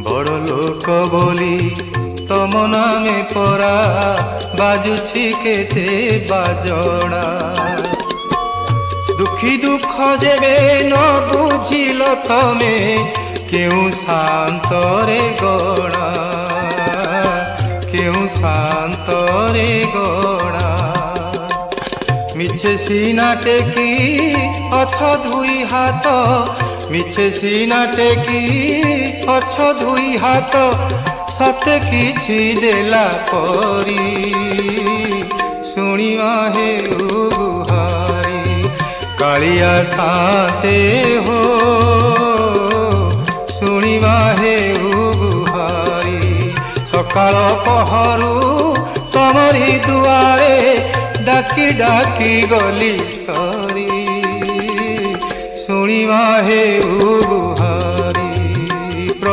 বড় লোক বলি তম নামে পরা বাজুছি কেতে বাজনা। দুঃখী দুঃখ যেবে ন বুঝিল তমে কেউ শান্তরে গড়া, কেউ শান্তরে গড়া। মিছে সিনা টেকি অছ দুই হাত, মিছে সিনা টেকি অছ দুই হাত, সতে কিছু দেলা পরি শুনিবা হেউ গুহারি। কালিয়া সাতে হো শুনিবা হেউ গুহারি। সকাল পহরু তমরি দুয়ারে ডাকি ডাকি গলি সরি শুনিবা হেউ